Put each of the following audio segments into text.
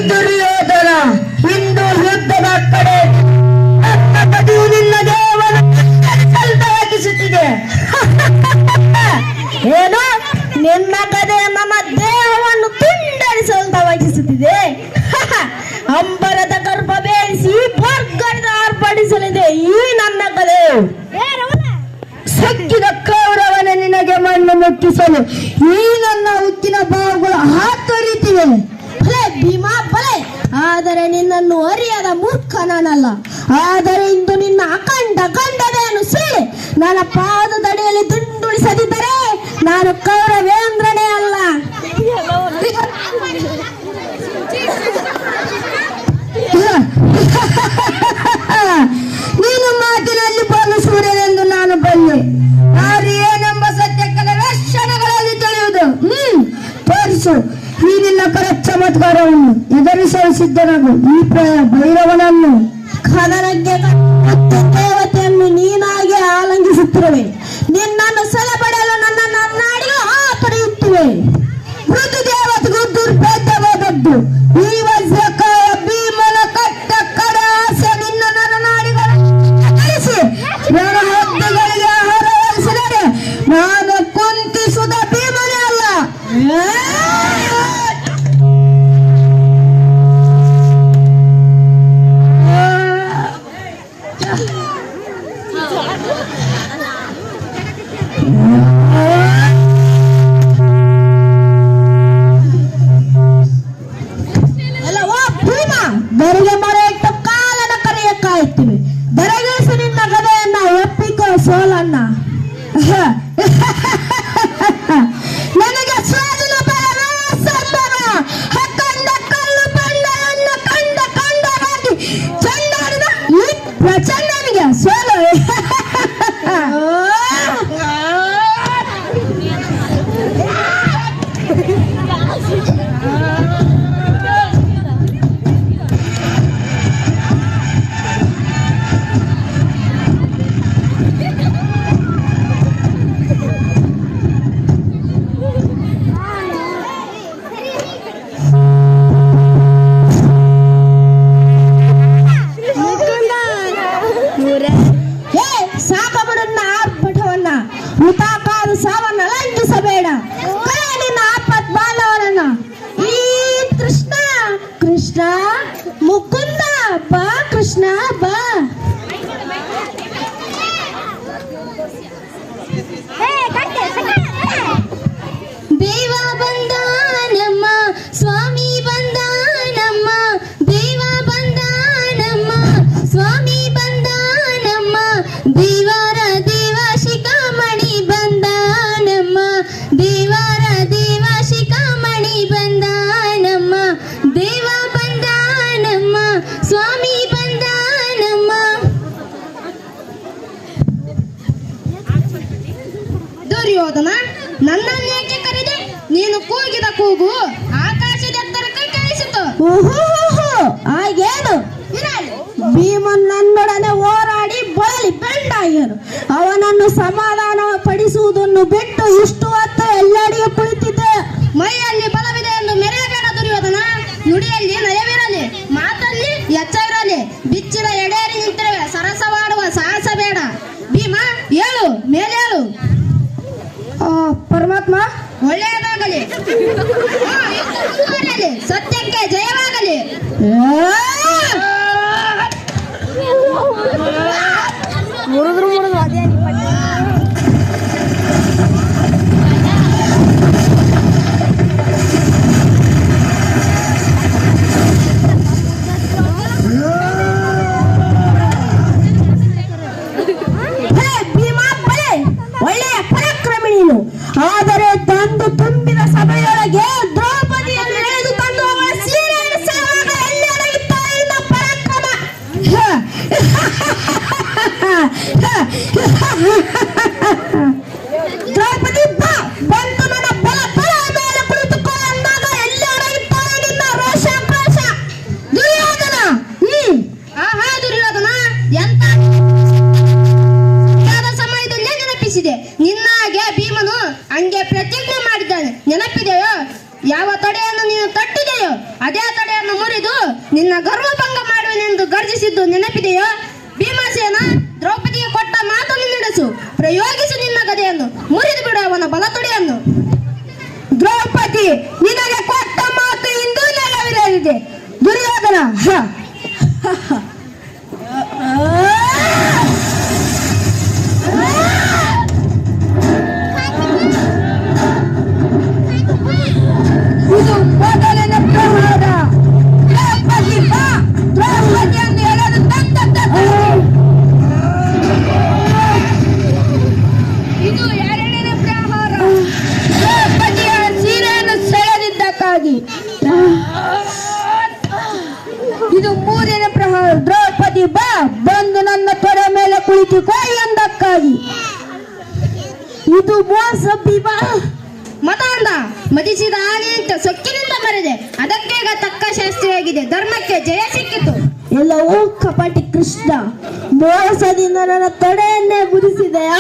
ದುರ್ಯೋಧನ ಇಂದು ಯುದ್ಧದ ಕಡೆ ಬದಿಯು ನಿನ್ನ ದೇವನ ಸಲ್ತವಾಗಿಸುತ್ತಿದೆ. ಏನು ನಿನ್ನ ಗದೆ ನನ್ನ ದೇಹವನ್ನು ತುಂಡರಿಸಲ್ತವಾಗಿಸುತ್ತಿದೆ. ಅಂಬರದ ಗರ್ಭ ಬೇಯಿಸಿ ಬರ್ಗರದ ಆರ್ಪಡಿಸಲಿದೆ ಈ ನನ್ನ ಗದೆ. ಸಕ್ಕಿದ ಕೌರವನ ನಿನಗೆ ಮಣ್ಣು ಮುಟ್ಟಿಸಲು ಈ ನನ್ನ ಉಕ್ಕಿನ ಬಾವುಗಳು ಹಾತೊರಿತಿವೆ. ಭಲೆ ಭೀಮಾ ಭಲೆ, ಆದರೆ ನಿನ್ನನ್ನು ಅರಿಯದ ಮೂರ್ಖ ನಾನಲ್ಲ. ಆದರೆ ಇಂದು ನಿನ್ನ ಅಖಂಡ ಗಂಡನೆಯನ್ನು ಸೇರಿ ನನ್ನ ಪಾದದಡಿಯಲ್ಲಿ ತುಂಡುಳಿಸದಿದ್ದರೆ ನಾನು ಕೌರವೇಂದ್ರನೇ ಅಲ್ಲ. ನೀನು ಮಾತಿನಲ್ಲಿ ಬಲು ಸೂರ್ಯನೆಂದು ನಾನು ಬಲ್ಲೆ. ಆರು ಏನೆಂಬ ಸತ್ಯ ಕೆಲವೇ ಕ್ಷಣಗಳಲ್ಲಿ ತಿಳಿಯುವುದು. ತೋರಿಸು ಈ ನಿನ್ನ ಕರ ಚಮತ್ಕಾರವನ್ನು. ಎದುರಿಸಲು ಸಿದ್ಧನಾಗು ಈ ಭೈರವನನ್ನು. ಕದನಕ್ಕೆ ಮತ್ತು ದೇವತೆಯನ್ನು ನೀನಾಗಿ ಆಲಂಗಿಸುತ್ತಿರುವೆ. ನಿನ್ನನ್ನು ಸೆಲೆಬಡಲು ನನ್ನ ನನ್ನಾಡಿಯು ಆತೊರೆಯುತ್ತಿವೆ. ಮೃದು ದೇವತೆಗೂ ದುರ್ಭೇದ್ಯವಾದದ್ದು ಈ ವಜ್ರಕಾಯ ಭೀಮನ ಕಟ್ಟ ಕಡ ಆಸೆ. ನಿನ್ನ ನನ್ನ ನಾಡಿಗಳನ್ನು ಕಳಿಸಿ ನನ್ನ ಹದ್ದುಗಳಿಗೆ ಆಹಾರ ಒದಗಿಸಿದರೆ ನಾನು ಕುಂತಿಸುದ ಭೀಮನೇ ಅಲ್ಲ. ಬೆರಗೆ ಮರ ಇಟ್ಟು ಕಾಲನ ಕರೆಯಕ್ಕಾಯ್ತೀವಿ. ಬೆರಗಿಸು ನಿನ್ನ ಗದೆಯನ್ನ, ಒಪ್ಪಿಕೋ ಸೋಲನ್ನ. ನನಗೆ ಸ್ವಾಧೀನ ಬರವೇ ಸಂಭವ. ಕಂಡ ಕಲ್ಲು ಬಂಡೆಯನ್ನು ಕಂಡವಾಗಿ ಚಂಡಾಡಿದ ಈ ಪ್ರಚಂಡನಿಗೆ ಸೋಲು. ಸಾಕಬಡನ್ನ ಆರ್ಭಟವನ್ನ, ಹುತಾಕಾದ ಸಾವನ್ನ ಲಂಘಿಸಬೇಡ. ಕರೆ ನಿನ್ನ ಆಪತ್ ಬಾಂಧವರನ್ನ. ಈ ಕೃಷ್ಣ ಕೃಷ್ಣ ಮುಕುಂದ ಬಾ, ಕೃಷ್ಣ ಬಾ. ದೇವ ಬಂದ ನಮ್ಮ ಸ್ವಾಮಿ ಬಂದ ನಮ್ಮ, ದೇವ ಬಂದ ನಮ್ಮ ಸ್ವಾಮಿ ಬಂದ ನಮ್ಮ, ದೇವರ ದೇವ ಶಿಖಾಮಣಿ ಬಂದ ನಮ್ಮ, ದೇವರ ದೇವ ಶಿಖಾಮಣಿ ಬಂದ ನಮ್ಮ, ದೇವ ಬಂದ ನಮ್ಮ ಸ್ವಾಮಿ ಬಂದ ನಮ್ಮ. ದುರ್ಯೋಧನ, ನನ್ನನ್ನೇಕೆ ಕರೆದೆ? ನೀನು ಕೂಗಿದ ಕೂಗು ಆಕಾಶದ ಎತ್ತರಕ್ಕೆ ಕೇಳಿಸಿತು. ಆಗೇನು ಭೀಮನ್ ನನ್ನೊಡನೆ ಹೋರಾಡಿ ಬಳಲಿ ಬೆಂಡಾಗಿರು. ಅವನನ್ನು ಸಮಾಧಾನ ಪಡಿಸುವುದನ್ನು ಬಿಟ್ಟು ಇಷ್ಟು ಹೊತ್ತು ಎಲ್ಲೆಡೆಯೂ ಕುಳಿತಿದ್ದೆ. ಮೈಯಲ್ಲಿ ಬಲವಿದೆ ಎಂದು ಮೆರೆಯಬೇಡ ದುರ್ಯೋಧನ. ನುಡಿಯಲ್ಲಿ ನಯವಿರಲಿ, ಮಾತಲ್ಲಿ ಎಚ್ಚ ಇರಲಿ. ಬಿಚ್ಚಿದ ಎಡೆಯಲ್ಲಿ ನಿಂತಿರುವೆ, ಸರಸವಾಡುವ ಸಾಹಸ ಬೇಡ. ಭೀಮ ಹೇಳು, ಮೇಲೇಳು. ಪರಮಾತ್ಮ ಒಳ್ಳೆಯದಾಗಲಿ, ಸತ್ಯಕ್ಕೆ ಜಯವಾಗಲಿ. ಮುರಿದ್ರು ಅದೇ ಒಳ್ಳೆಯ ಪರಾಕ್ರಮಿಣಿನು. ಆದರೆ ತಂದು ತುಂಬಿದ ಸಭೆಯೊಳಗೆ ದ್ರೌಪದಿಯನ್ನು ಎಳೆದು ತಂದು ಅವಳ ಸೀರೆಯನ್ನು ಸೆಳೆವಾಗ ಎಲ್ಲಿ ಅಡಗಿತ್ತಾ ಎನ್ನ ಪರಾಕ್ರಮ? ದ್ರೌಪದಿ ಬಾ, ಬಂದು ನನ್ನ ಬಲ ಬಲ ಮೇಲೆ ಕುಳಿತುಕೋ ಎಂದಾಗ ಎಲ್ಲಿ ಅಡಗಿತ್ತಾ ನಿನ್ನ ರೋಷಾಕ್ರೋಶ? ದುರ್ಯೋಧನ. ಆಹಾ ದುರ್ಯೋಧನ, ಎಂತ ಸಮಯದಲ್ಲೇ ನೆನಪಿಸಿದೆ. ನಿನ್ನಾಗೆ ಭೀಮನು ಹಂಗೆ ಪ್ರತಿಜ್ಞೆ ಮಾಡಿದ್ದಾನೆ. ನೆನಪಿದೆಯೋ? ಯಾವ ತಡೆಯನ್ನು ನೀನು ತಟ್ಟಿದೆಯೋ ಅದೇ ತಡೆಯನ್ನು ಮುರಿದು ನಿನ್ನ ಗರ್ವಭಂಗ ಮಾಡುವೆನೆಂದು ಗರ್ಜಿಸಿದ್ದು ನೆನಪಿದೆಯೋ? ಭೀಮಸೇನ, ದ್ರೌಪದಿಗೆ ಕೊಟ್ಟ ಮಾತನ್ನು ನಡೆಸು, ಪ್ರಯೋಗಿಸು ನಿನ್ನ ಗದೆಯನ್ನು, ಮುರಿದು ಬಿಡು ಅವನ ಬಲತೊಡೆಯನ್ನು. ದ್ರೌಪದಿ, ನಿನಗೆ ಕೊಟ್ಟ ಮಾತು ಇಂದು ನೆರವೇರಲಿದೆ. ದುರ್ಯೋಧನ, ಇದು ಮೊದಲನೇ ಪ್ರಹಾರ. ದ್ರೌಪದಿ ಬಾ, ದ್ರೌಪದಿಯನ್ನು ಎಳೆದು ಇದು ಎರಡನೇ ಪ್ರಹಾರ. ದ್ರೌಪದಿಯ ಸೀರೆಯನ್ನು ಸೆಳೆದಿದ್ದಕ್ಕಾಗಿ. ಇದು ಮೂರನೇ ಪ್ರಹಾರ. ದ್ರೌಪದಿ ಬಾ, ಬಂದು ನನ್ನ ತೊಡೆ ಮೇಲೆ ಕುಳಿತುಕೋ ಎಂದಕ್ಕಾಗಿ. ಇದು ಮೋಸ ಭೀಮ. ಮತಾಂಧ ಮದಿಸಿದ ಆನೆಯಂತೆ ಸೊಕ್ಕಿನಿಂದ ಮರೆದೆ, ಅದಕ್ಕೀಗ ತಕ್ಕ ಶಾಸ್ತ್ರಿಯಾಗಿದೆ, ಧರ್ಮಕ್ಕೆ ಜಯ ಸಿಕ್ಕಿತು. ಎಲ್ಲವೂ ಕಪಟಿ ಕೃಷ್ಣ, ಮೋಸದಿಂದ ನನ್ನ ತೊಡೆಯನ್ನೇ ಬುದಿಸಿದೆಯಾ?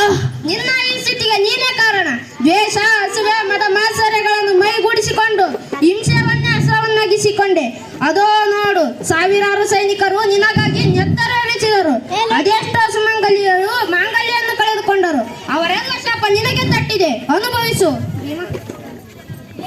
ನಿನ್ನ ಈ ಸ್ಥಿತಿಗೆ ನೀನೇ ಕಾರಣ. ದ್ವೇಷ, ಹಸುವೆ, ಮದ ಮಾತ್ಸರ್ಯಗಳನ್ನು ಮೈಗೂಡಿಸಿಕೊಂಡು ಹಿಂಸೆಯನ್ನೇ ಅಸ್ತ್ರವನ್ನಾಗಿಸಿಕೊಂಡೆ. ಅದೋ ನೋಡು, ಸಾವಿರಾರು ಸೈನಿಕರು ನಿನಗಾಗಿ ನೆತ್ತರಳಿಸಿದರು. ಅದೆಷ್ಟೋ ಸುಮಂಗಲಿಯರು ಮಾಂಗಲ್ಯವನ್ನು ಕಳೆದುಕೊಂಡರು. ಅವರೆಲ್ಲ ಶಾಪ ನಿನಗೆ ತಟ್ಟಿದೆ, ಅನುಭವಿಸು.